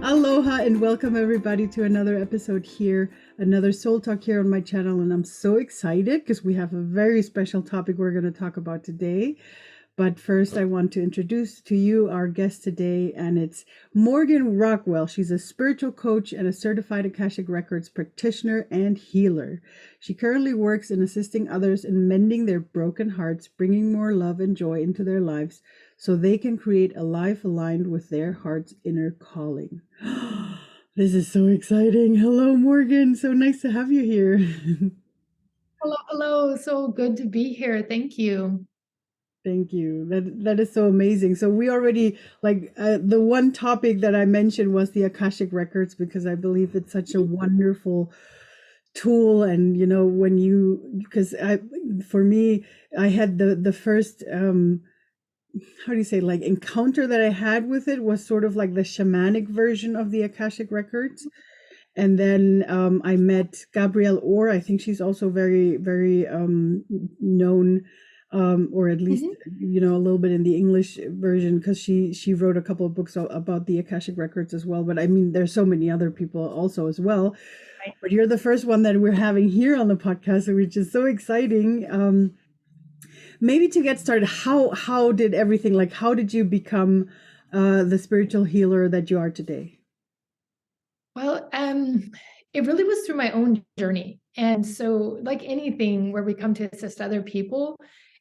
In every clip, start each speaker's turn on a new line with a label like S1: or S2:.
S1: Aloha and welcome everybody to another episode here, another Soul Talk here on my channel. And I'm so excited because we have a very special topic we're going to talk about today. But first, I want to introduce to you our guest today, and it's Morgan Rockwell. She's a spiritual coach and a certified Akashic Records practitioner and healer. She currently works in assisting others in mending their broken hearts, bringing more love and joy into their lives so they can create a life aligned with their heart's inner calling. This is so exciting. Hello, Morgan. So nice to have you here.
S2: Hello, hello. So good to be here. Thank you.
S1: Thank you. That is so amazing. So we already the one topic that I mentioned was the Akashic Records because I believe it's such a wonderful tool. And when you because I for me I had the first how do you say, like, encounter that I had with it was sort of like the shamanic version of the Akashic Records. And then I met Gabrielle Orr. I think she's also very, very known, or at least
S2: Mhm.
S1: a little bit in the English version, because she wrote a couple of books about the Akashic Records as well. But I mean, there's so many other people also as well.
S2: Right.
S1: But you're the first one that we're having here on the podcast, which is so exciting. Maybe to get started, how did everything, like, how did you become the spiritual healer that you are today?
S2: Well, it really was through my own journey. And so, like anything where we come to assist other people,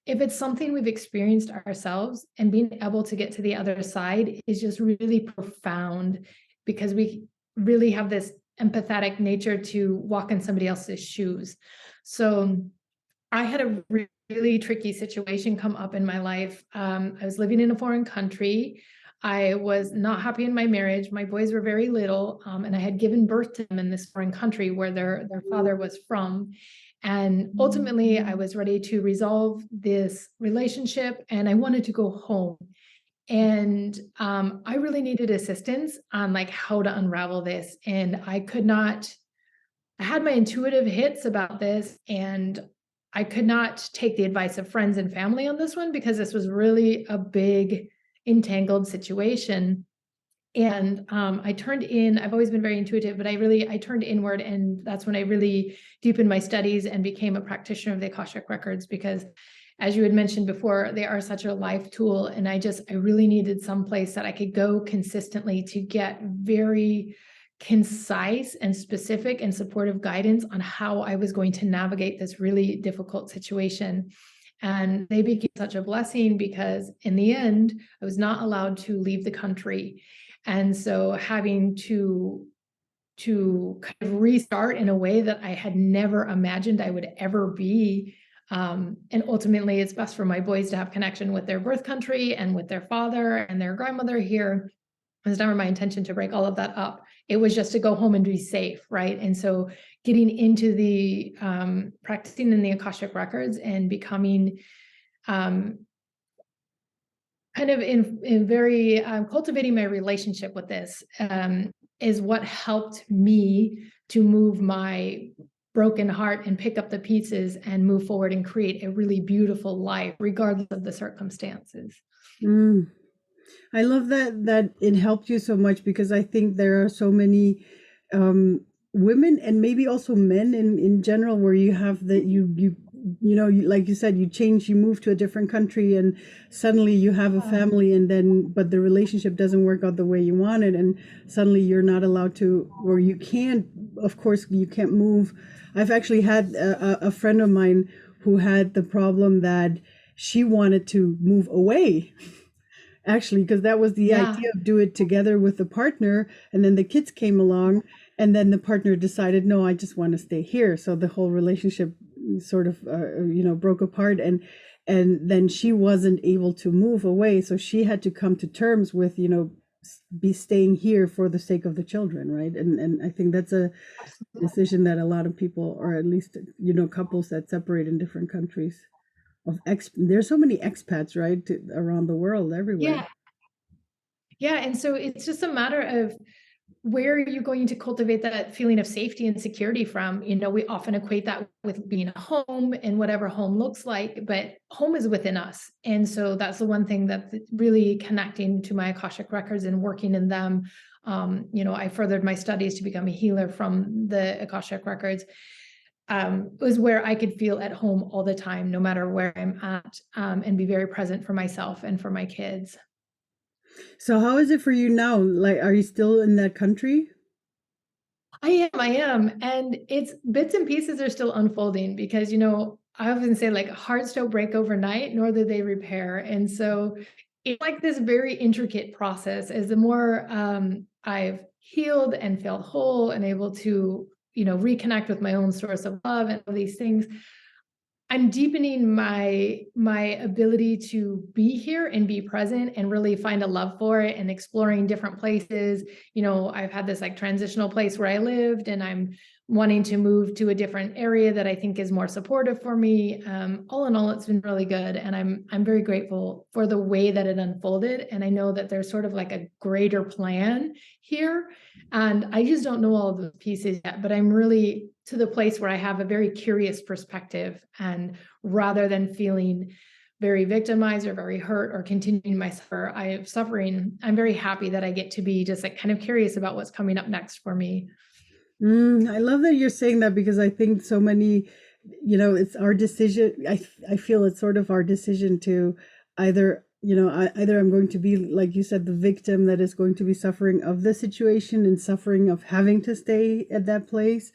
S2: if it's something we've experienced ourselves and being able to get to the other side is just really profound because we really have this empathetic nature to walk in somebody else's shoes. So, I had a really tricky situation come up in my life. I was living in a foreign country. I was not happy in my marriage. My boys were very little, and I had given birth to them in this foreign country where their father was from. And ultimately, I was ready to resolve this relationship, and I wanted to go home. And I really needed assistance on like how to unravel this, and I could not. I had my intuitive hits about this, and I could not take the advice of friends and family on this one because this was really a big entangled situation. And I turned in. I've always been very intuitive, but I turned inward, and that's when I really deepened my studies and became a practitioner of the Akashic Records. Because, as you had mentioned before, they are such a life tool, and I really needed some place that I could go consistently to get very concise and specific and supportive guidance on how I was going to navigate this really difficult situation. And they became such a blessing because in the end, I was not allowed to leave the country. And so having to kind of restart in a way that I had never imagined I would ever be. And ultimately, it's best for my boys to have connection with their birth country and with their father and their grandmother here. It was never my intention to break all of that up. It was just to go home and be safe, right? And so getting into the practicing in the Akashic Records and becoming kind of in very cultivating my relationship with this is what helped me to move my broken heart and pick up the pieces and move forward and create a really beautiful life regardless of the circumstances.
S1: Mm. I love that it helped you so much, because I think there are so many women, and maybe also men in general, where you have that like you said, you move to a different country, and suddenly you have a family, and then but the relationship doesn't work out the way you wanted, and suddenly you're not allowed to, or you can't, of course you can't move. I've actually had a friend of mine who had the problem that she wanted to move away, actually, because that was the
S2: Yeah.
S1: idea, of do it together with the partner, and then the kids came along, and then the partner decided, no, I just want to stay here. So the whole relationship sort of broke apart, and then she wasn't able to move away, so she had to come to terms with be staying here for the sake of the children, right? And I think that's a decision that a lot of people, or at least couples that separate in different countries, there's so many expats, right, around the world, everywhere.
S2: Yeah. Yeah. And so it's just a matter of where are you going to cultivate that feeling of safety and security from? We often equate that with being a home and whatever home looks like, but home is within us. And so that's the one thing that's really connecting to my Akashic records and working in them. I furthered my studies to become a healer from the Akashic records. Was where I could feel at home all the time, no matter where I'm at, and be very present for myself and for my kids.
S1: So how is it for you now? Like, are you still in that country?
S2: I am. And it's bits and pieces are still unfolding because, I often say like hearts don't break overnight, nor do they repair. And so it's like this very intricate process. As the more I've healed and felt whole and able to, reconnect with my own source of love and all these things, I'm deepening my ability to be here and be present and really find a love for it and exploring different places. I've had this like transitional place where I lived, and I'm wanting to move to a different area that I think is more supportive for me. All in all, it's been really good, and I'm very grateful for the way that it unfolded. And I know that there's sort of like a greater plan here, and I just don't know all of the pieces yet. But I'm really to the place where I have a very curious perspective, and rather than feeling very victimized or very hurt or continuing my suffering, I'm very happy that I get to be just like kind of curious about what's coming up next for me.
S1: I love that you're saying that, because I think so many, it's our decision. I feel it's sort of our decision to either, either I'm going to be, like you said, the victim that is going to be suffering of the situation and suffering of having to stay at that place,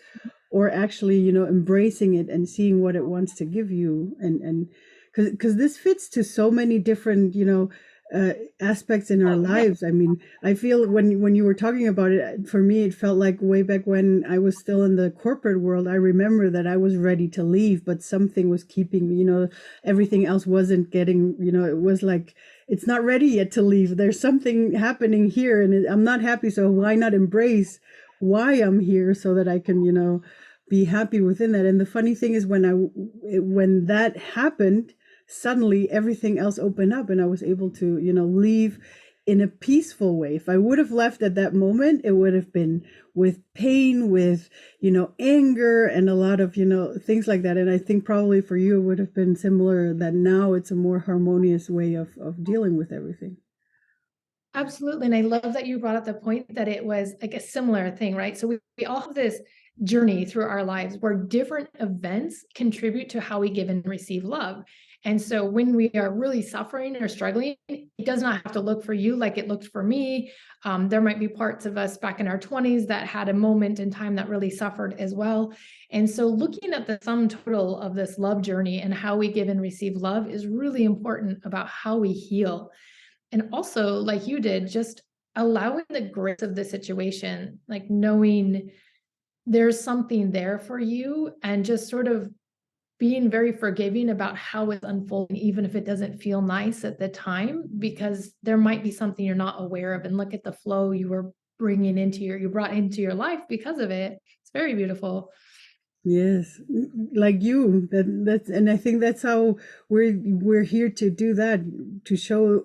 S1: or actually, embracing it and seeing what it wants to give you. And because this fits to so many different, aspects in our
S2: Oh, yeah.
S1: lives. I mean, I feel when you were talking about it, for me, it felt like way back when I was still in the corporate world. I remember that I was ready to leave, but something was keeping me, everything else wasn't getting, it was like, it's not ready yet to leave. There's something happening here, and I'm not happy. So why not embrace why I'm here, so that I can, be happy within that. And the funny thing is, when that happened, suddenly everything else opened up, and I was able to, leave in a peaceful way. If I would have left at that moment, it would have been with pain, with, anger, and a lot of, things like that. And I think probably for you, it would have been similar, that now it's a more harmonious way of dealing with everything.
S2: Absolutely. And I love that you brought up the point that it was like a similar thing, right? So we all have this journey through our lives where different events contribute to how we give and receive love. And so when we are really suffering or struggling, it does not have to look for you like it looked for me. There might be parts of us back in our 20s that had a moment in time that really suffered as well. And so looking at the sum total of this love journey and how we give and receive love is really important about how we heal. And also, like you did, just allowing the grace of the situation, like knowing there's something there for you, and just sort of being very forgiving about how it's unfolding, even if it doesn't feel nice at the time, because there might be something you're not aware of. And look at the flow you brought into your life because of it. It's very beautiful.
S1: Yes, like you. That's, and I think that's how we're here to do that, to show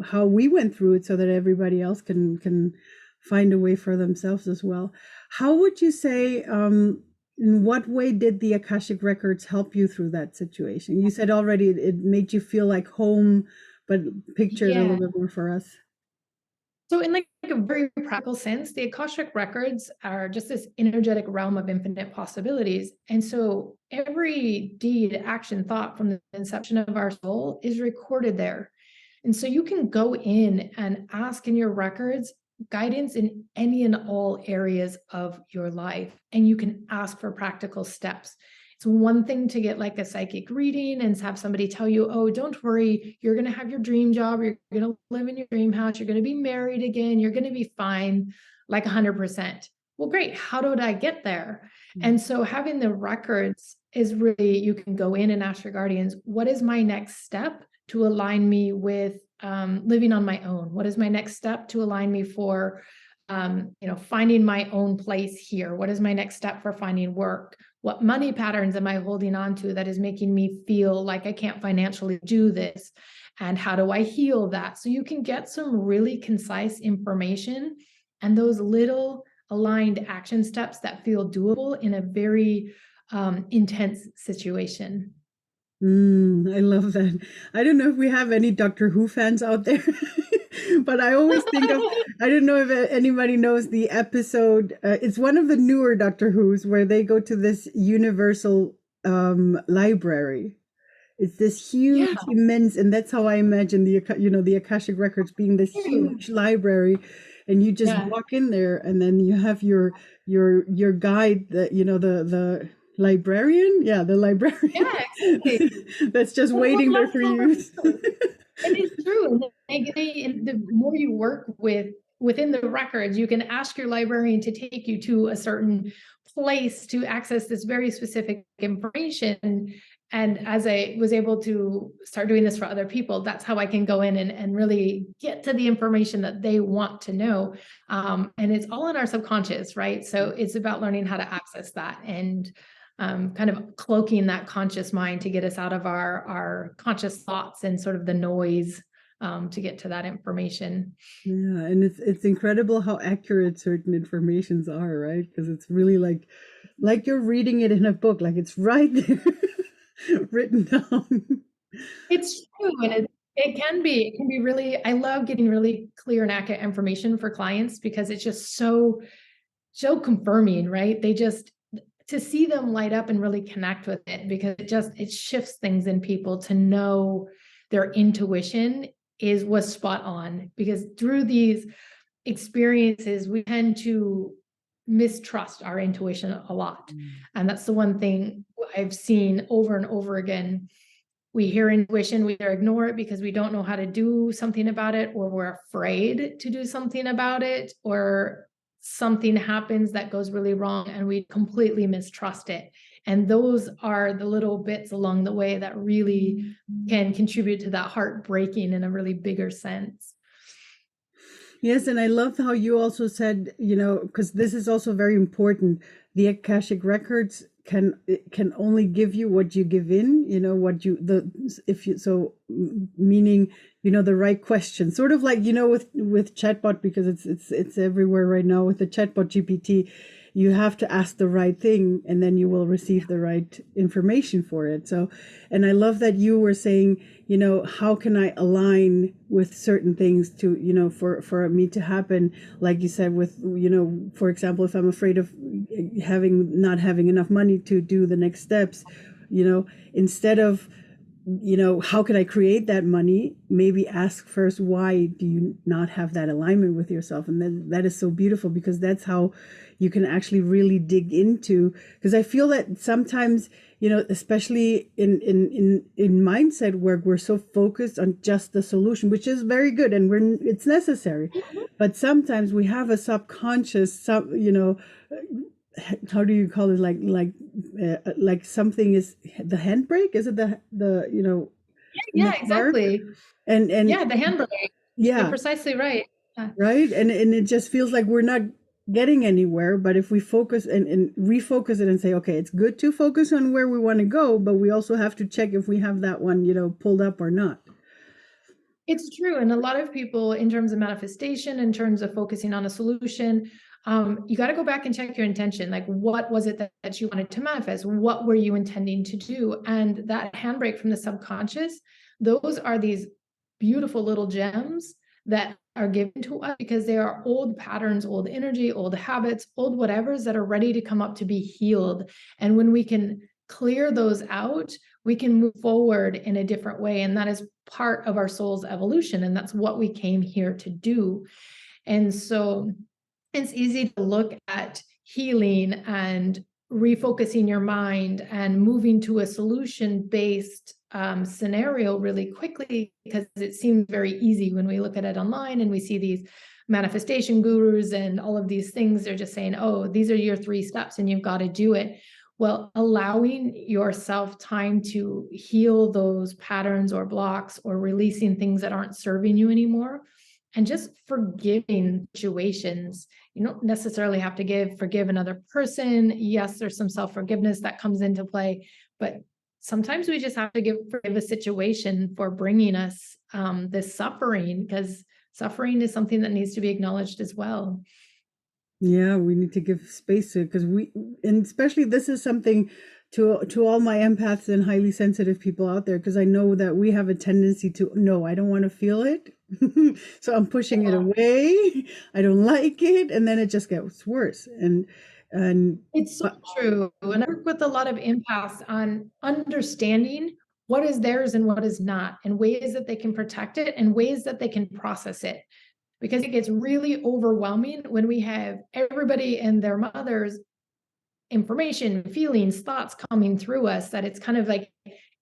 S1: how we went through it, so that everybody else can find a way for themselves as well. How would you say, in what way did the Akashic Records help you through that situation? You said already it made you feel like home, but picture it a little
S2: Yeah.
S1: bit more for us.
S2: So in like a very practical sense, the Akashic records are just this energetic realm of infinite possibilities. And so every deed, action, thought from the inception of our soul is recorded there. And so you can go in and ask in your records guidance in any and all areas of your life. And you can ask for practical steps. It's one thing to get like a psychic reading and have somebody tell you, oh, don't worry, you're going to have your dream job, you're going to live in your dream house, you're going to be married again, you're going to be fine, like 100%. Well, great. How did I get there? And so having the records is really, you can go in and ask your guardians, what is my next step to align me with living on my own? What is my next step to align me for finding my own place here? What is my next step for finding work? What money patterns am I holding on to that is making me feel like I can't financially do this? And how do I heal that? So you can get some really concise information, and those little aligned action steps that feel doable in a very intense situation.
S1: I love that. I don't know if we have any Doctor Who fans out there, but I always think of, I don't know if anybody knows the episode. It's one of the newer Doctor Who's where they go to this universal library. It's this huge,
S2: Yeah.
S1: immense, and that's how I imagine the Akashic Records being this huge library, and you just
S2: Yeah.
S1: walk in there, and then you have your guide, that the librarian, yeah, the librarian,
S2: Yeah, exactly.
S1: that's just waiting there for you.
S2: It is true. And the more you work within the records, you can ask your librarian to take you to a certain place to access this very specific information. And as I was able to start doing this for other people, that's how I can go in and really get to the information that they want to know. And it's all in our subconscious, right? So it's about learning how to access that and kind of cloaking that conscious mind to get us out of our conscious thoughts and sort of the noise to get to that information.
S1: Yeah, and it's incredible how accurate certain informations are, right? Because it's really like you're reading it in a book, like it's right there written down.
S2: It's true, and it can be really. I love getting really clear and accurate information for clients because it's just so confirming, right? They just to see them light up and really connect with it because it shifts things in people to know their intuition was spot on, because through these experiences we tend to mistrust our intuition a lot. And that's the one thing I've seen over and over again. We hear intuition, we either ignore it because we don't know how to do something about it, or we're afraid to do something about it, or something happens that goes really wrong and we completely mistrust it. And those are the little bits along the way that really can contribute to that heartbreaking in a really bigger sense.
S1: Yes, and I love how you also said, because this is also very important. The Akashic Records can only give you what you give in, what you the if you so meaning, the right question. Sort of like, with chatbot, because it's everywhere right now with the chatbot GPT. You have to ask the right thing and then you will receive the right information for it. So, and I love that you were saying, how can I align with certain things to, for me to happen, like you said, with, for example, if I'm afraid of not having enough money to do the next steps, instead of, how can I create that money? Maybe ask first, why do you not have that alignment with yourself? And then that is so beautiful, because that's how you can actually really dig into, because I feel that sometimes, especially in mindset work, we're so focused on just the solution, which is very good and it's necessary. But sometimes we have a subconscious, how do you call it, like something is the handbrake, is it the
S2: Yeah, exactly.
S1: and
S2: Yeah, the handbrake.
S1: yeah,
S2: You're precisely right.
S1: right, and it just feels like we're not getting anywhere. But if we focus and refocus it and say, okay, it's good to focus on where we want to go, but we also have to check if we have that one pulled up or not.
S2: It's true. And a lot of people, in terms of manifestation, in terms of focusing on a solution, you got to go back and check your intention. Like, what was it that you wanted to manifest? What were you intending to do? And that handbrake from the subconscious, those are these beautiful little gems that are given to us because they are old patterns, old energy, old habits, old whatevers that are ready to come up to be healed. And when we can clear those out, we can move forward in a different way. And that is part of our soul's evolution. And that's what we came here to do. And so it's easy to look at healing and refocusing your mind and moving to a solution-based scenario really quickly, because it seems very easy when we look at it online and we see these manifestation gurus and all of these things. They're just saying, oh, these are your 3 steps and you've got to do it. Well, allowing yourself time to heal those patterns or blocks, or releasing things that aren't serving you anymore, and just forgiving situations. You don't necessarily have to forgive another person. Yes, there's some self-forgiveness that comes into play, but sometimes we just have to forgive a situation for bringing us this suffering, because suffering is something that needs to be acknowledged as well.
S1: Yeah, we need to give space to it because and especially this is something to all my empaths and highly sensitive people out there, because I know that we have a tendency to, no, I don't want to feel it. So I'm pushing it away. I don't like it, and then it just gets worse. And
S2: It's so
S1: but
S2: true. And I work with a lot of empaths on understanding what is theirs and what is not, and ways that they can protect it and ways that they can process it. Because it gets really overwhelming when we have everybody and their mothers information, feelings, thoughts coming through us, that it's kind of like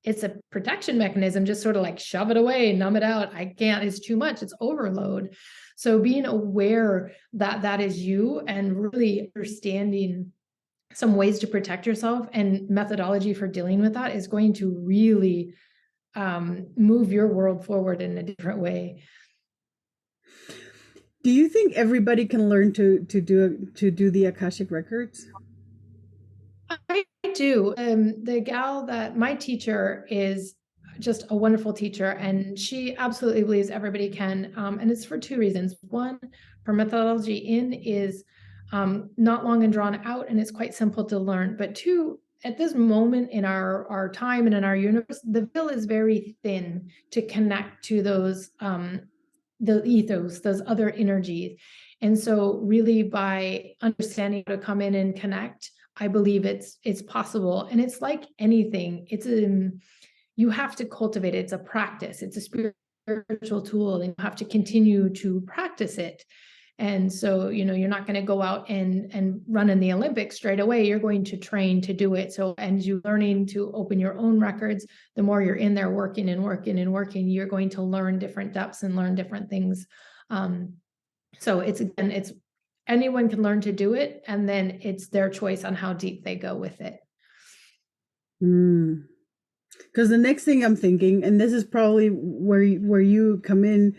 S2: it's a protection mechanism, just sort of like shove it away, numb it out. I can't, it's too much, it's overload. So being aware that that is you and really understanding some ways to protect yourself and methodology for dealing with that is going to really move your world forward in a different way.
S1: do you think everybody can learn to do the Akashic Records?
S2: I do. The gal that my teacher is just a wonderful teacher, and she absolutely believes everybody can. And it's for two reasons. One, her methodology is not long and drawn out, and it's quite simple to learn. But two, at this moment in our time and in our universe, the veil is very thin to connect to those the ethos, those other energies. And so really by understanding how to come in and connect, I believe it's possible. And it's like anything, it's you have to cultivate it. It's a practice, it's a spiritual tool, and you have to continue to practice it. And so, you're not going to go out and run in the Olympics straight away. You're going to train to do it. So, and you learning to open your own records, the more you're in there working and working and working, you're going to learn different depths and learn different things. So it's anyone can learn to do it, and then it's their choice on how deep they go with it.
S1: Because the next thing I'm thinking, and this is probably where you come in,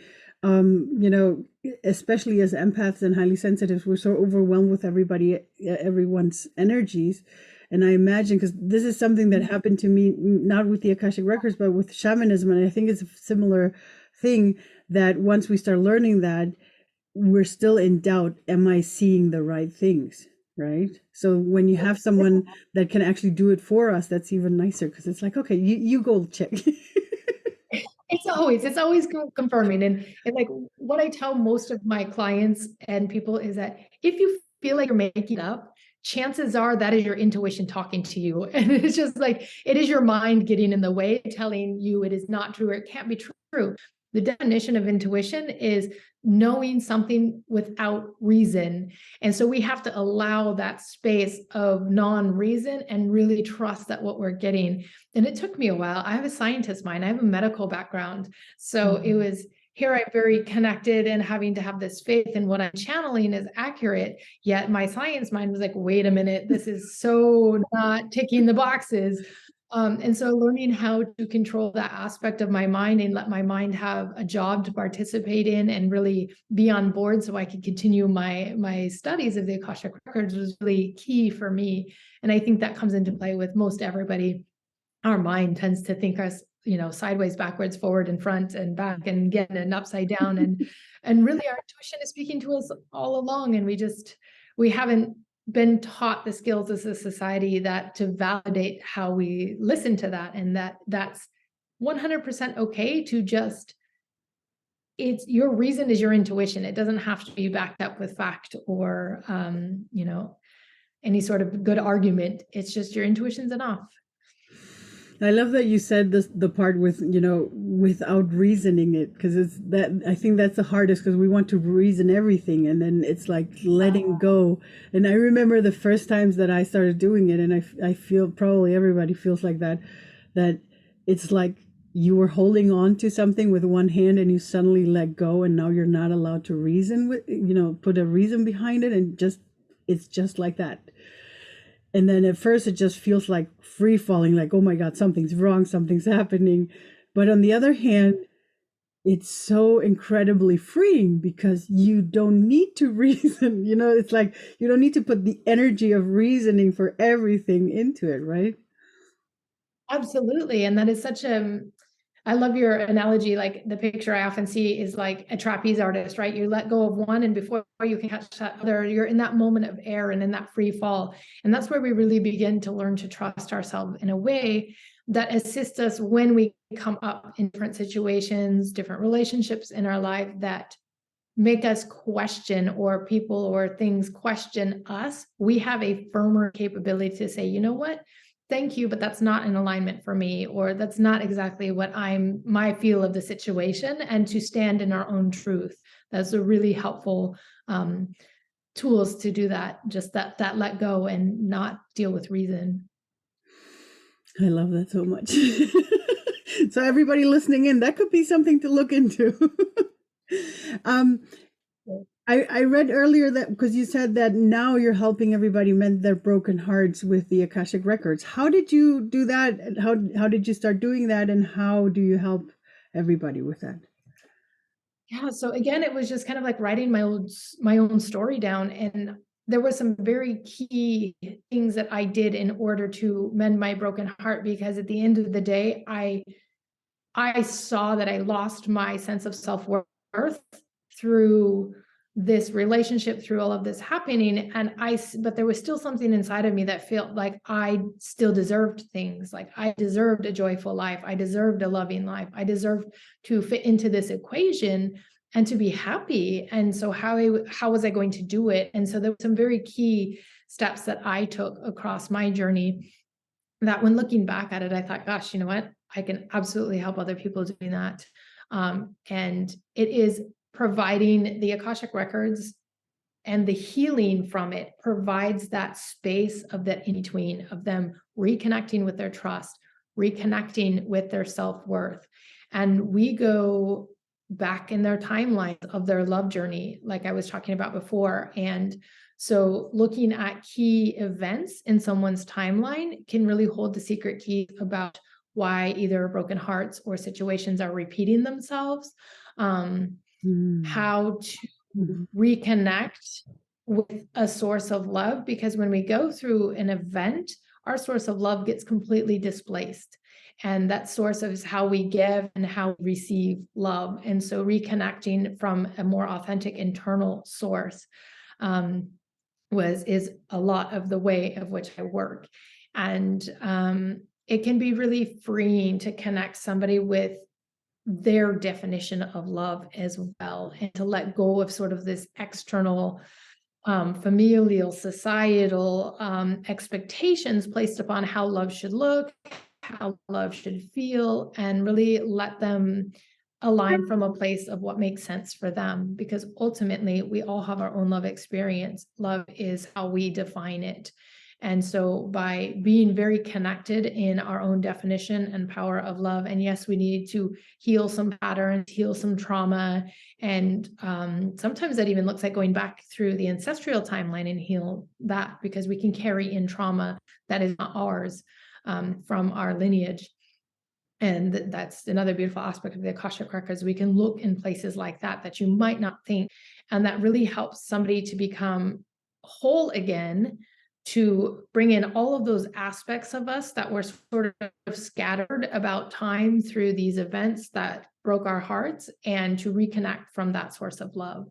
S1: especially as empaths and highly sensitives, we're so overwhelmed with everyone's energies. And I imagine, because this is something that happened to me, not with the Akashic Records, but with shamanism, and I think it's a similar thing, that once we start learning that, we're still in doubt. Am I seeing the right things? Right. So when you have someone that can actually do it for us, that's even nicer, because it's like, okay, you go check.
S2: It's always confirming. And like what I tell most of my clients and people is that if you feel like you're making up, chances are that is your intuition talking to you. And it's just like, it is your mind getting in the way, telling you it is not true or it can't be true. The definition of intuition is knowing something without reason. And so we have to allow that space of non-reason and really trust that what we're getting. And it took me a while. I have a scientist mind, I have a medical background. So it was here I'm very connected and having to have this faith in what I'm channeling is accurate. Yet my science mind was like, wait a minute, this is so not ticking the boxes. And so learning how to control that aspect of my mind and let my mind have a job to participate in and really be on board so I could continue my studies of the Akashic Records was really key for me. And I think that comes into play with most everybody. Our mind tends to think us, sideways, backwards, forward, and front, and back, and again, and upside down. And really our intuition is speaking to us all along. And we haven't been taught the skills as a society that to validate how we listen to that, and that's 100% okay to just, it's your reason is your intuition. It doesn't have to be backed up with fact or any sort of good argument. It's just your intuition's enough.
S1: I love that you said this, the part with, without reasoning it, because it's that, I think that's the hardest, because we want to reason everything, and then it's like letting go. And I remember the first times that I started doing it, and I feel probably everybody feels like that it's like you were holding on to something with one hand and you suddenly let go, and now you're not allowed to reason with, put a reason behind it, and just, it's just like that. And then at first it just feels like free falling, like, oh my God, something's wrong, something's happening. But on the other hand, it's so incredibly freeing, because you don't need to reason. It's like you don't need to put the energy of reasoning for everything into it, right?
S2: Absolutely. And that is such I love your analogy. Like the picture I often see is like a trapeze artist, right? You let go of one, and before you can catch that other, you're in that moment of air and in that free fall. And that's where we really begin to learn to trust ourselves in a way that assists us when we come up in different situations, different relationships in our life that make us question, or people or things question us. We have a firmer capability to say, you know what, thank you, but that's not in alignment for me, or that's not exactly what my feel of the situation, and to stand in our own truth. That's a really helpful tools to do that, just that let go and not deal with reason.
S1: I love that so much. So everybody listening in, that could be something to look into. um, I read earlier that because you said that now you're helping everybody mend their broken hearts with the Akashic Records. How did you do that? How did you start doing that, and how do you help everybody with that?
S2: Yeah, so again, it was just kind of like writing my own story down, and there were some very key things that I did in order to mend my broken heart, because at the end of the day, I saw that I lost my sense of self-worth through this relationship, through all of this happening. But there was still something inside of me that felt like I still deserved things. Like I deserved a joyful life. I deserved a loving life. I deserved to fit into this equation and to be happy. And so how was I going to do it? And so there were some very key steps that I took across my journey that when looking back at it, I thought, gosh, you know what? I can absolutely help other people doing that. And it is providing the Akashic Records, and the healing from it provides that space of that in between, of them reconnecting with their trust, reconnecting with their self-worth. And we go back in their timelines of their love journey, like I was talking about before. And so looking at key events in someone's timeline can really hold the secret keys about why either broken hearts or situations are repeating themselves, how to reconnect with a source of love, because when we go through an event, our source of love gets completely displaced. And that source is how we give and how we receive love. And so reconnecting from a more authentic internal source is a lot of the way of which I work. And it can be really freeing to connect somebody with their definition of love as well, and to let go of sort of this external familial, societal expectations placed upon how love should look, how love should feel, and really let them align from a place of what makes sense for them. Because ultimately, we all have our own love experience. Love is how we define it. And so by being very connected in our own definition and power of love, and yes, we need to heal some patterns, heal some trauma. And sometimes that even looks like going back through the ancestral timeline and heal that, because we can carry in trauma that is not ours from our lineage. And that's another beautiful aspect of the Akashic Records. We can look in places like that you might not think. And that really helps somebody to become whole again, to bring in all of those aspects of us that were sort of scattered about time through these events that broke our hearts, and to reconnect from that source of love.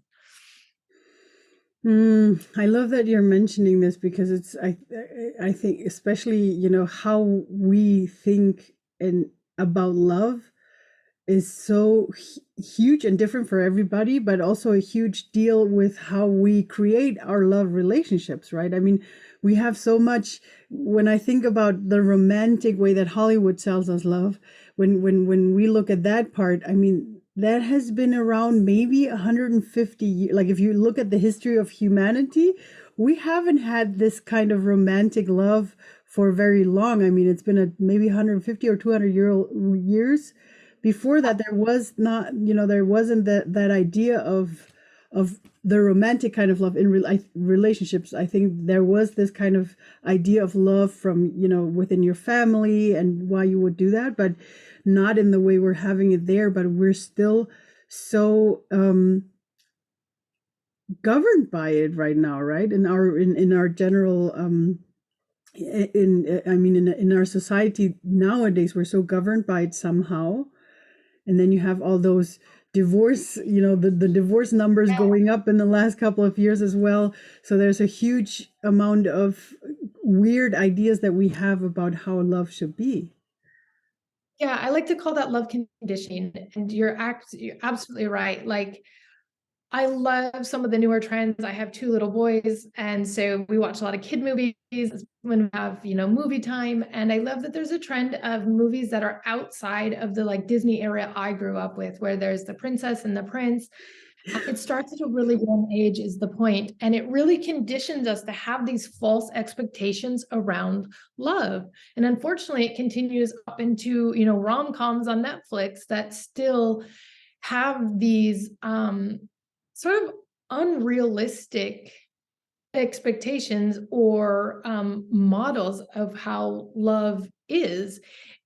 S1: I love that you're mentioning this, because I think especially how we think about love is so huge and different for everybody, but also a huge deal with how we create our love relationships, right? I mean, we have so much. When I think about the romantic way that Hollywood sells us love, when we look at that part, I mean, that has been around maybe 150 years. Like if you look at the history of humanity, we haven't had this kind of romantic love for very long. I mean, it's been maybe 150 or 200 years. Before that, there was not, there wasn't that idea of the romantic kind of love in relationships. I think there was this kind of idea of love from, within your family and why you would do that, but not in the way we're having it there. But we're still so governed by it right now, right? In our general in our society nowadays, we're so governed by it somehow. And then you have all those divorce, the divorce numbers going up in the last couple of years as well. So there's a huge amount of weird ideas that we have about how love should be.
S2: Yeah, I like to call that love conditioning. And you're absolutely right. Like, I love some of the newer trends. I have 2 little boys, and so we watch a lot of kid movies when we have, movie time. And I love that there's a trend of movies that are outside of the like Disney era I grew up with, where there's the princess and the prince. It starts at a really young age is the point, and it really conditions us to have these false expectations around love. And unfortunately, it continues up into, rom-coms on Netflix that still have these sort of unrealistic expectations or models of how love is.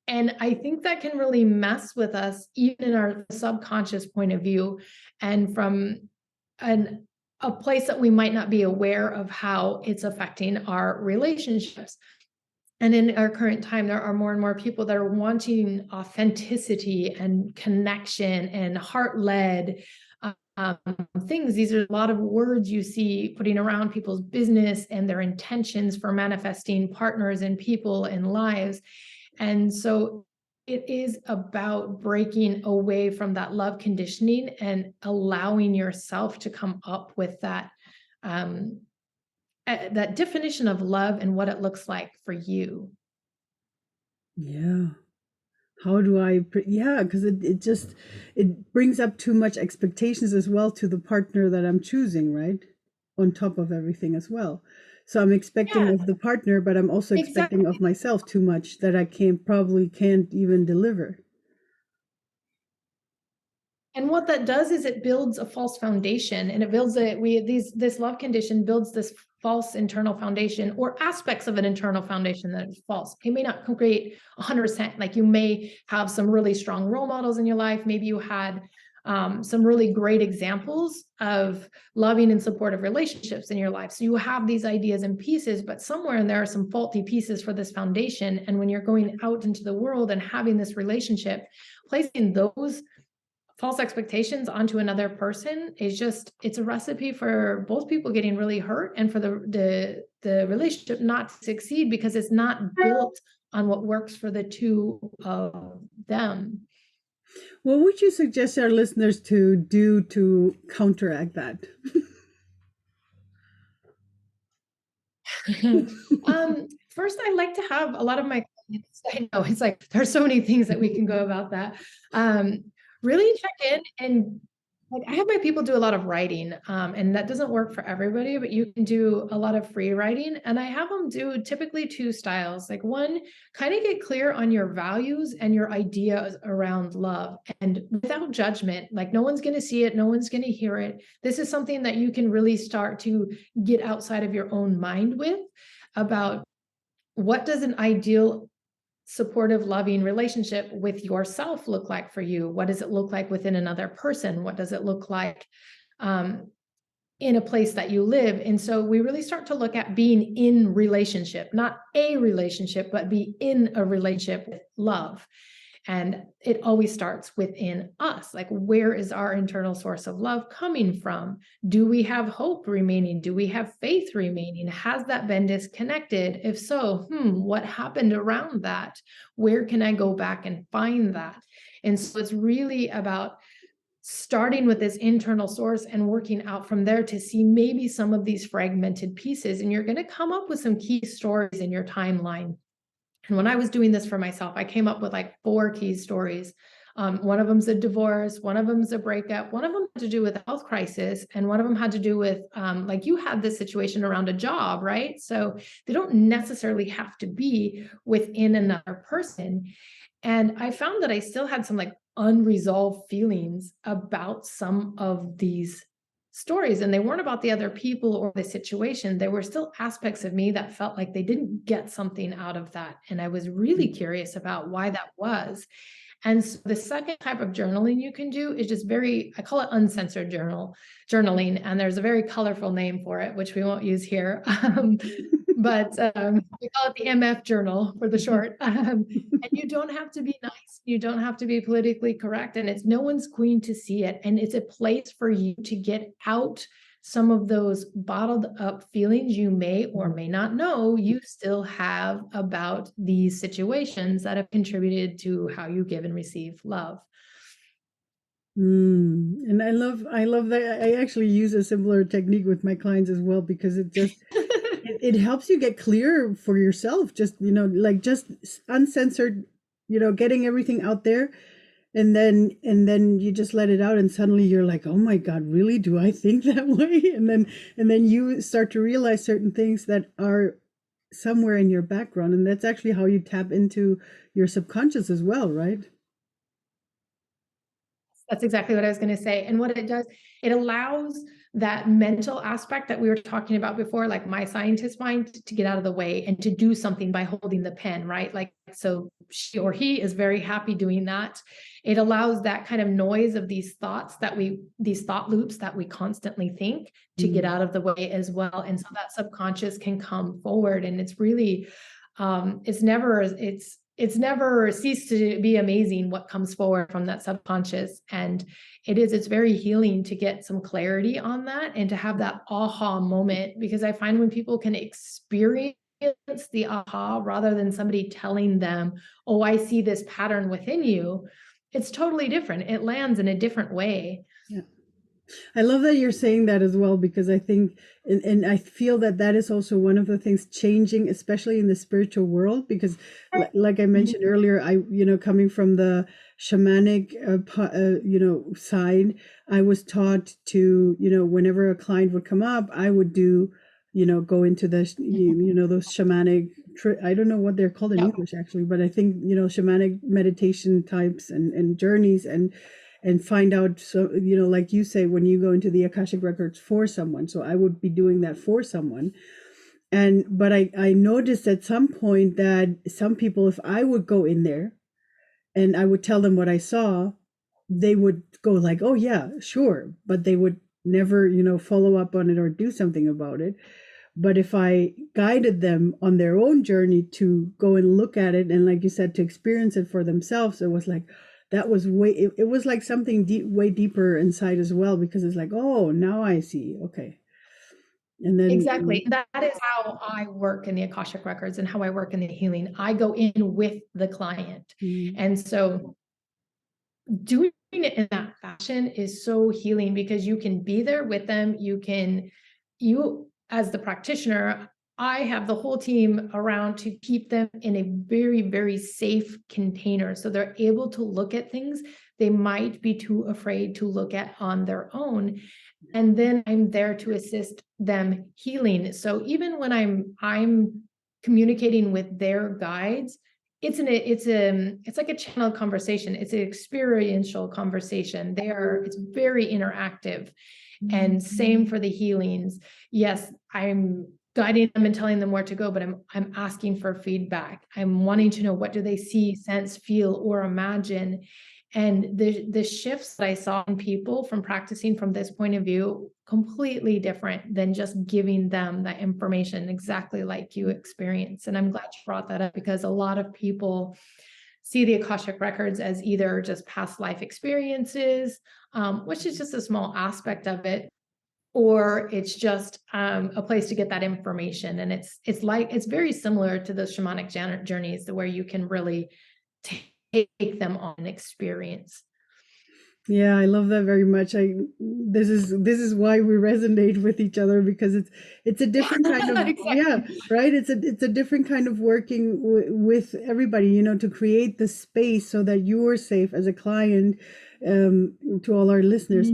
S2: And I think that can really mess with us, even in our subconscious point of view, and from a place that we might not be aware of how it's affecting our relationships. And in our current time, there are more and more people that are wanting authenticity and connection and heart-led things. These are a lot of words you see putting around people's business and their intentions for manifesting partners and people and lives. And so it is about breaking away from that love conditioning and allowing yourself to come up with that that definition of love and what it looks like for you.
S1: Yeah. How do yeah, because it brings up too much expectations as well to the partner that I'm choosing, right? On top of everything as well. So I'm expecting
S2: Yeah,
S1: of the partner, but I'm also expecting
S2: exactly.
S1: of myself too much that I probably can't even deliver.
S2: And what that does is it builds a false foundation, and it builds this love condition builds this false internal foundation, or aspects of an internal foundation that is false. It may not create 100%. Like, you may have some really strong role models in your life. Maybe you had some really great examples of loving and supportive relationships in your life. So you have these ideas and pieces, but somewhere in there are some faulty pieces for this foundation. And when you're going out into the world and having this relationship, placing those false expectations onto another person is just, it's a recipe for both people getting really hurt, and for the relationship not to succeed, because it's not built on what works for the two of them.
S1: What would you suggest our listeners to do to counteract that?
S2: First, I like to have a lot of my clients, I know it's like there's so many things that we can go about that. Really check in, and like, I have my people do a lot of writing, and that doesn't work for everybody, but you can do a lot of free writing. And I have them do typically 2 styles. Like, one, kind of get clear on your values and your ideas around love, and without judgment. Like, no one's going to see it, no one's going to hear it. This is something that you can really start to get outside of your own mind with, about what does an ideal supportive, loving relationship with yourself look like for you? What does it look like within another person? What does it look like in a place that you live? And so we really start to look at being in relationship, not a relationship, but be in a relationship with love. And it always starts within us. Like, where is our internal source of love coming from? Do we have hope remaining? Do we have faith remaining? Has that been disconnected? If so, what happened around that? Where can I go back and find that? And so it's really about starting with this internal source and working out from there to see maybe some of these fragmented pieces. And you're going to come up with some key stories in your timeline. And when I was doing this for myself, I came up with like 4 key stories. One of them's a divorce, one of them's a breakup, one of them had to do with a health crisis, and one of them had to do with, like, you had this situation around a job, right? So they don't necessarily have to be within another person. And I found that I still had some like unresolved feelings about some of these stories, and they weren't about the other people or the situation. There were still aspects of me that felt like they didn't get something out of that. And I was really curious about why that was. And so the second type of journaling you can do is just I call it uncensored journaling. And there's a very colorful name for it, which we won't use here. but we call it the MF journal for the short. And you don't have to be nice. You don't have to be politically correct. And it's no one's going to see it. And it's a place for you to get out some of those bottled up feelings you may or may not know you still have about these situations that have contributed to how you give and receive love.
S1: And I love that. I actually use a similar technique with my clients as well, because it just it helps you get clear for yourself, just like just uncensored, getting everything out there, and then you just let it out, and suddenly you're like, oh my god, really, do I think that way? And then you start to realize certain things that are somewhere in your background, and that's actually how you tap into your subconscious as well, right?
S2: That's exactly what I was going to say. And what it does, it allows that mental aspect that we were talking about before, like my scientist mind, to get out of the way and to do something by holding the pen, right? Like, so she or he is very happy doing that. It allows that kind of noise of these thoughts these thought loops that we constantly think to get out of the way as well. And so that subconscious can come forward. And it's really, it's never ceased to be amazing what comes forward from that subconscious. And it's very healing to get some clarity on that and to have that aha moment, because I find when people can experience the aha rather than somebody telling them, oh, I see this pattern within you, it's totally different. It lands in a different way.
S1: Yeah. I love that you're saying that as well, because I think, and I feel that that is also one of the things changing, especially in the spiritual world, because like I mentioned earlier, coming from the shamanic, side, I was taught to, whenever a client would come up, I would do, go into the, those shamanic, I don't know what they're called in English actually, but I think, shamanic meditation types and journeys, and find out, so like you say, when you go into the Akashic Records for someone, so I would be doing that for someone. But I noticed at some point that some people, if I would go in there and I would tell them what I saw, they would go like, oh yeah, sure, but they would never follow up on it or do something about it. But if I guided them on their own journey to go and look at it, and like you said, to experience it for themselves, it was like, that was it was like something way deeper inside as well, because it's like, oh, now I see, okay. And then
S2: exactly, that is how I work in the Akashic Records and how I work in the healing. I go in with the client. And so doing it in that fashion is so healing, because you can be there with them. You as the practitioner, I have the whole team around to keep them in a very, very safe container, so they're able to look at things they might be too afraid to look at on their own. And then I'm there to assist them healing. So even when I'm communicating with their guides, it's like a channel conversation. It's an experiential conversation. It's very interactive. And same for the healings. Yes, I'm guiding them and telling them where to go, but I'm asking for feedback. I'm wanting to know, what do they see, sense, feel, or imagine? And the shifts that I saw in people from practicing from this point of view, completely different than just giving them that information exactly like you experience. And I'm glad you brought that up, because a lot of people see the Akashic Records as either just past life experiences, which is just a small aspect of it, or it's just a place to get that information. And it's very similar to the shamanic journeys, where you can really take them on an experience.
S1: Yeah, I love that very much. This is why we resonate with each other, because it's a different kind of
S2: Exactly.
S1: yeah, right? It's a different kind of working with everybody, to create the space so that you're safe as a client, to all our listeners,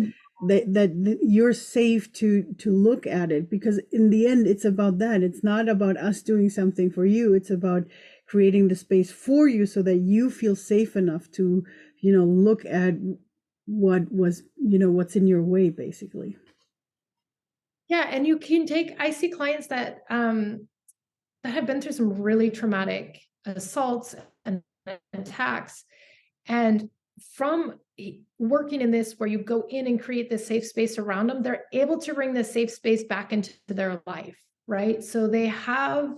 S1: that you're safe to look at it, because in the end it's about that. It's not about us doing something for you. It's about creating the space for you so that you feel safe enough to look at what's in your way, basically.
S2: Yeah, and I see clients that have been through some really traumatic assaults and attacks, and from working in this, where you go in and create this safe space around them, they're able to bring this safe space back into their life. right? So they have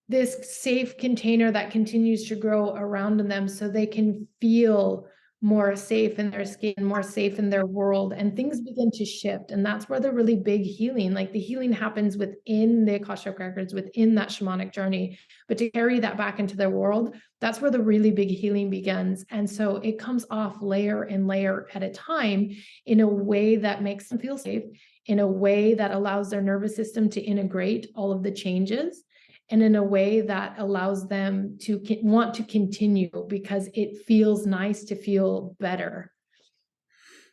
S2: this safe container that continues to grow around them so they can feel more safe in their skin, more safe in their world, and things begin to shift. And that's where the really big healing, like the healing happens within the Akashic Records, within that shamanic journey, but to carry that back into their world, that's where the really big healing begins. And so it comes off layer and layer at a time in a way that makes them feel safe, in a way that allows their nervous system to integrate all of the changes, and in a way that allows them to want to continue because it feels nice to feel better.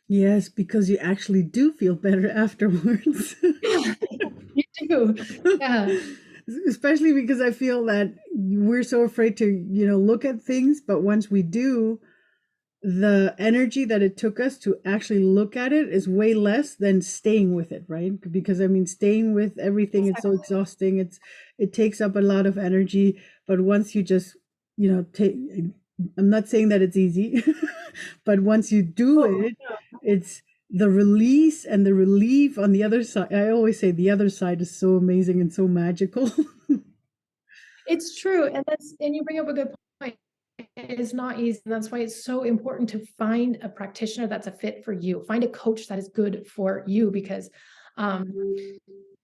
S1: Yes, because you actually do feel better afterwards.
S2: You do. Yeah.
S1: Especially because I feel that we're so afraid to, look at things, but once we do, the energy that it took us to actually look at it is way less than staying with it, right? Because I mean, staying with everything, it's so exhausting. It takes up a lot of energy. But once you just, take, I'm not saying that it's easy, but once you do it, it's the release and the relief on the other side. I always say the other side is so amazing and so magical.
S2: It's true. And you bring up a good point. It is not easy. And that's why it's so important to find a practitioner that's a fit for you. Find a coach that is good for you, because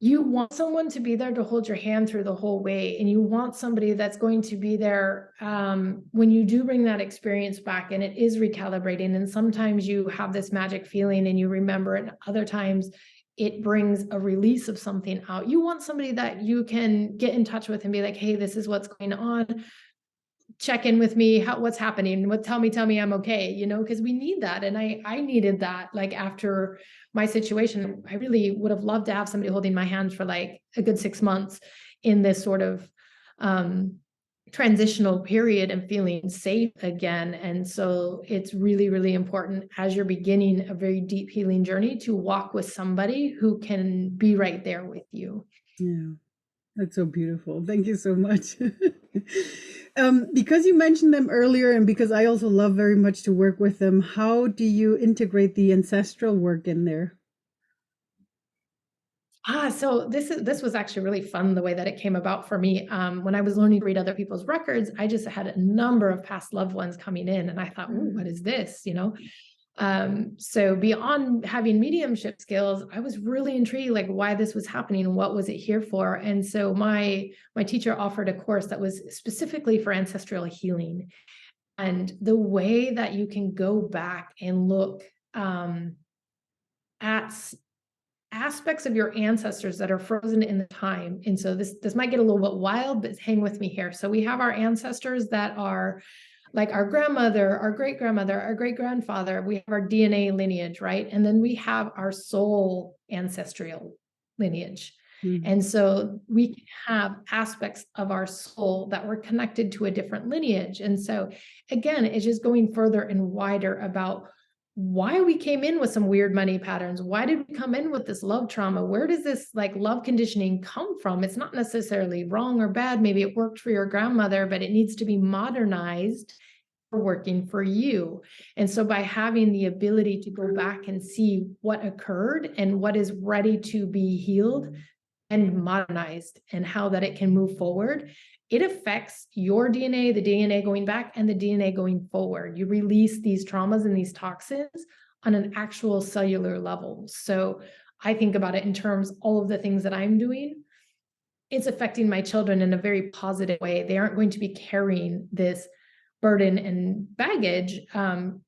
S2: you want someone to be there to hold your hand through the whole way. And you want somebody that's going to be there when you do bring that experience back and it is recalibrating. And sometimes you have this magic feeling and you remember it, and other times it brings a release of something out. You want somebody that you can get in touch with and be like, hey, this is what's going on. Check in with me. What's happening? Tell me I'm okay, because we need that. And I needed that, like, after my situation. I really would have loved to have somebody holding my hand for like a good 6 months in this sort of transitional period and feeling safe again. And so it's really, really important as you're beginning a very deep healing journey to walk with somebody who can be right there with you.
S1: Yeah. That's so beautiful. Thank you so much. Because you mentioned them earlier, and because I also love very much to work with them, how do you integrate the ancestral work in there?
S2: So this was actually really fun, the way that it came about for me. When I was learning to read other people's records, I just had a number of past loved ones coming in, and I thought, "Ooh, what is this?" So beyond having mediumship skills, I was really intrigued, like, why this was happening, what was it here for? And so my teacher offered a course that was specifically for ancestral healing, and the way that you can go back and look at aspects of your ancestors that are frozen in the time. And so this might get a little bit wild, but hang with me here. So we have our ancestors that are like our grandmother, our great grandmother, our great grandfather. We have our DNA lineage, right? And then we have our soul ancestral lineage.
S1: Mm-hmm.
S2: And so we can have aspects of our soul that were connected to a different lineage. And so again, it's just going further and wider about why we came in with some weird money patterns. Why did we come in with this love trauma? Where does this like love conditioning come from? It's not necessarily wrong or bad. Maybe it worked for your grandmother, but it needs to be modernized for working for you. And so by having the ability to go back and see what occurred and what is ready to be healed and modernized and how that it can move forward, it affects your DNA, the DNA going back, and the DNA going forward. You release these traumas and these toxins on an actual cellular level. So I think about it in terms, all of the things that I'm doing, it's affecting my children in a very positive way. They aren't going to be carrying this burden and baggage.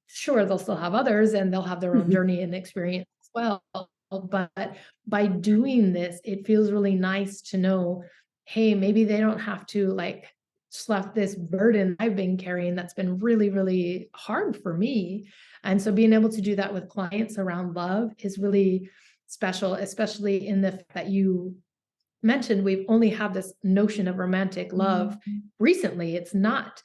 S2: Sure, they'll still have others and they'll have their own journey and experience as well. But by doing this, it feels really nice to know, hey, maybe they don't have to like slough this burden I've been carrying that's been really, really hard for me. And so being able to do that with clients around love is really special, especially in the fact that you mentioned we've only had this notion of romantic love recently. It's not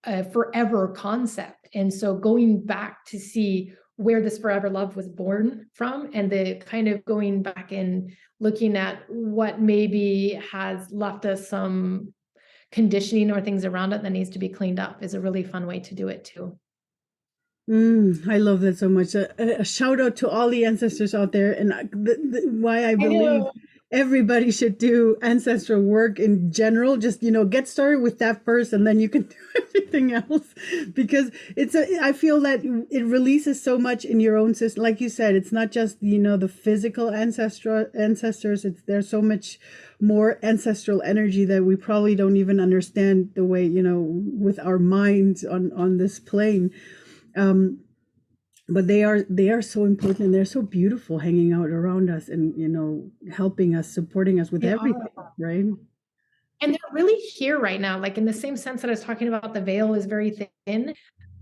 S2: a forever concept. And so going back to see where this forever love was born from, and the kind of going back and looking at what maybe has left us some conditioning or things around it that needs to be cleaned up, is a really fun way to do it too.
S1: I love that so much. A shout out to all the ancestors out there, and why I believe everybody should do ancestral work in general. Just, get started with that first, and then you can do everything else, because I feel that it releases so much in your own system. Like you said, it's not just, the physical ancestors. There's so much more ancestral energy that we probably don't even understand the way, with our minds on this plane. But they are so important, and they're so beautiful, hanging out around us, and helping us, supporting us with
S2: They
S1: everything,
S2: are.
S1: right?
S2: And they're really here right now. Like in the same sense that I was talking about, the veil is very thin.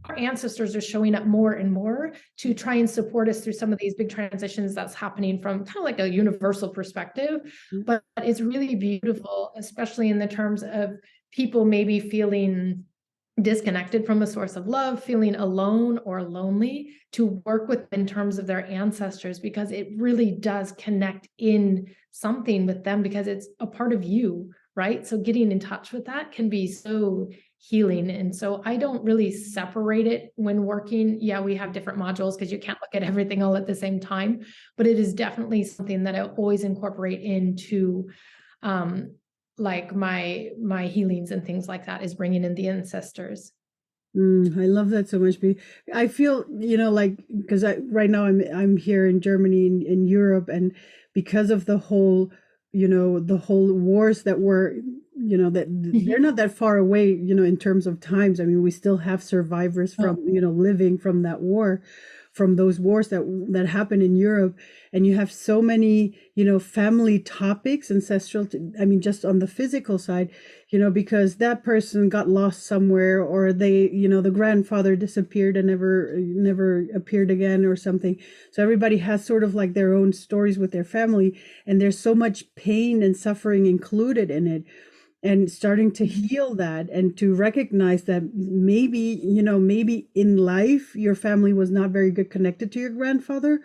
S2: Our ancestors are showing up more and more to try and support us through some of these big transitions that's happening from kind of like a universal perspective. But it's really beautiful, especially in the terms of people maybe feeling disconnected from a source of love, feeling alone or lonely, to work with in terms of their ancestors, because it really does connect in something with them, because it's a part of you, right? So getting in touch with that can be so healing. And so I don't really separate it when working. Yeah, we have different modules because you can't look at everything all at the same time, but it is definitely something that I always incorporate into like my healings and things like that, is bringing in the ancestors.
S1: I love that so much. I feel, like, because right now I'm here in Germany, in Europe, and because of the whole wars that were, that they're not that far away, in terms of times. I mean, we still have survivors
S2: Oh,
S1: from, living from that war, from those wars that happened in Europe. And you have so many, family topics, ancestral, I mean, just on the physical side, because that person got lost somewhere, or the grandfather disappeared and never appeared again, or something. So everybody has sort of like their own stories with their family, and there's so much pain and suffering included in it. And starting to heal that, and to recognize that maybe in life your family was not very good connected to your grandfather,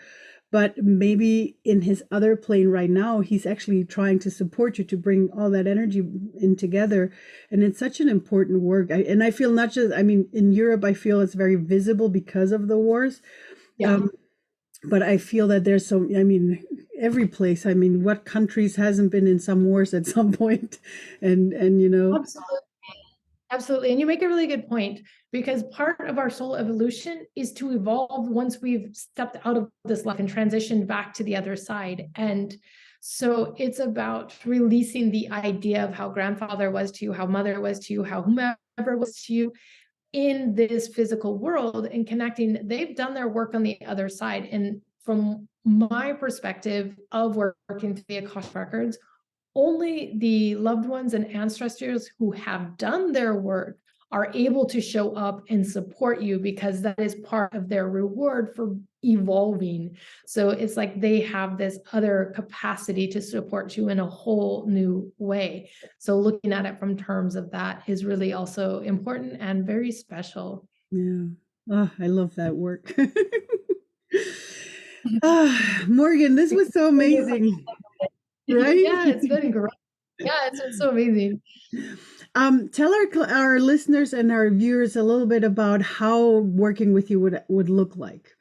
S1: but maybe in his other plane right now, he's actually trying to support you, to bring all that energy in together. And it's such an important work. And I feel, not just, I mean, in Europe, I feel it's very visible because of the wars.
S2: yeah.
S1: But I feel that there's so, I mean, every place, I mean, what countries hasn't been in some wars at some point? And
S2: Absolutely. Absolutely. And you make a really good point, because part of our soul evolution is to evolve once we've stepped out of this life and transitioned back to the other side. And so it's about releasing the idea of how grandfather was to you, how mother was to you, how whomever was to you in this physical world, and connecting. They've done their work on the other side. And from my perspective of working through the Akashic Records, only the loved ones and ancestors who have done their work are able to show up and support you, because that is part of their reward for evolving. So it's like they have this other capacity to support you in a whole new way. So looking at it from terms of that is really also important and very special.
S1: yeah. Oh, I love that work. Morgan, this was so amazing, right?
S2: Yeah, it's been great. Yeah, it's been so amazing.
S1: Tell our listeners and our viewers a little bit about how working with you would look like.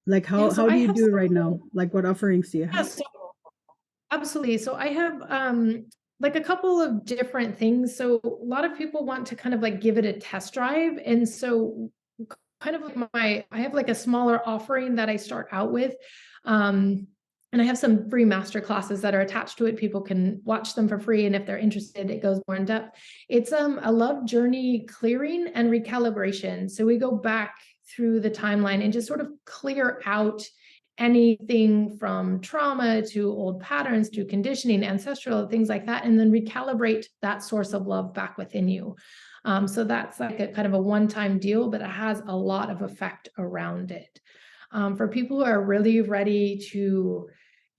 S1: Like,
S2: Yeah,
S1: how
S2: so
S1: how
S2: I
S1: do you
S2: have
S1: do it
S2: some,
S1: right now? Like, what offerings do you
S2: yeah,
S1: have?
S2: so absolutely. So I have like a couple of different things. So a lot of people want to kind of like give it a test drive. And so kind of like I have like a smaller offering that I start out with. And I have some free master classes that are attached to it. People can watch them for free. And if they're interested, it goes more in depth. It's a love journey clearing and recalibration. So we go back through the timeline and just sort of clear out anything from trauma to old patterns to conditioning, ancestral, things like that, and then recalibrate that source of love back within you. So that's like a kind of a one-time deal, but it has a lot of effect around it. For people who are really ready to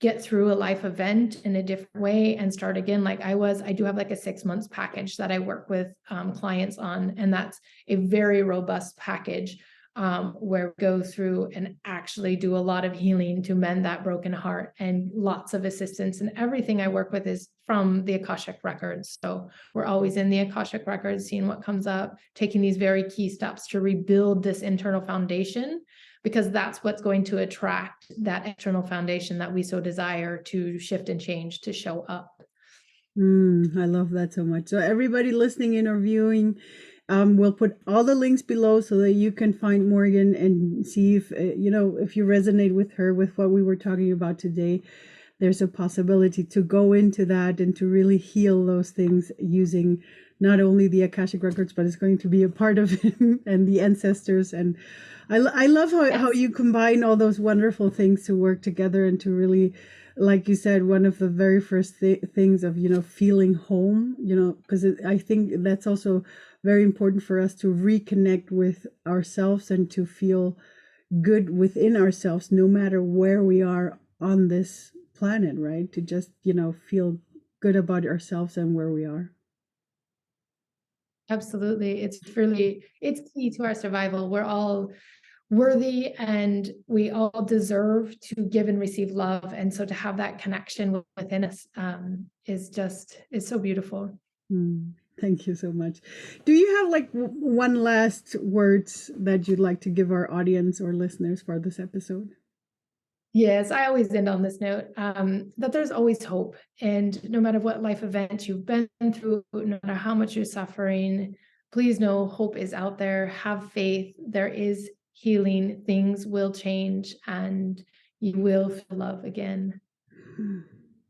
S2: get through a life event in a different way and start again, like I do have like a 6 months package that I work with clients on, and that's a very robust package where we go through and actually do a lot of healing to mend that broken heart, and lots of assistance. And everything I work with is from the Akashic Records. So we're always in the Akashic Records, seeing what comes up, taking these very key steps to rebuild this internal foundation because that's what's going to attract that external foundation that we so desire to shift and change, to show up.
S1: I love that so much. So everybody listening in or viewing, we'll put all the links below so that you can find Morgan and see if, if you resonate with her, with what we were talking about today. There's a possibility to go into that and to really heal those things using not only the Akashic Records, but it's going to be a part of him and the ancestors. And I love how you combine all those wonderful things to work together and to really, like you said, one of the very first things of, feeling home, because I think that's also very important for us to reconnect with ourselves and to feel good within ourselves, no matter where we are on this planet, right? To just, feel good about ourselves and where we are.
S2: Absolutely. It's key to our survival. We're all worthy and we all deserve to give and receive love. And so to have that connection within us is so beautiful.
S1: Thank you so much. Do you have like one last words that you'd like to give our audience or listeners for this episode?
S2: Yes, I always end on this note, that there's always hope. And no matter what life event you've been through, no matter how much you're suffering, please know hope is out there. Have faith. There is healing. Things will change and you will feel love again.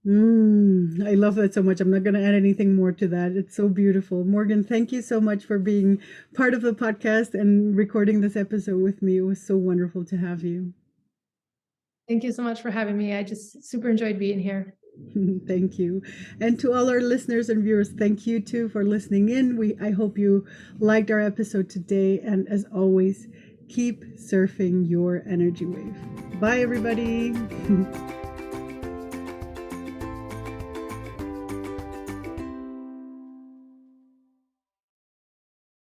S1: I love that so much. I'm not going to add anything more to that. It's so beautiful. Morgan, thank you so much for being part of the podcast and recording this episode with me. It was so wonderful to have you.
S2: Thank you so much for having me. I just super enjoyed being here.
S1: Thank you. And to all our listeners and viewers, thank you too for listening in. I hope you liked our episode today. And as always, keep surfing your energy wave. Bye, everybody.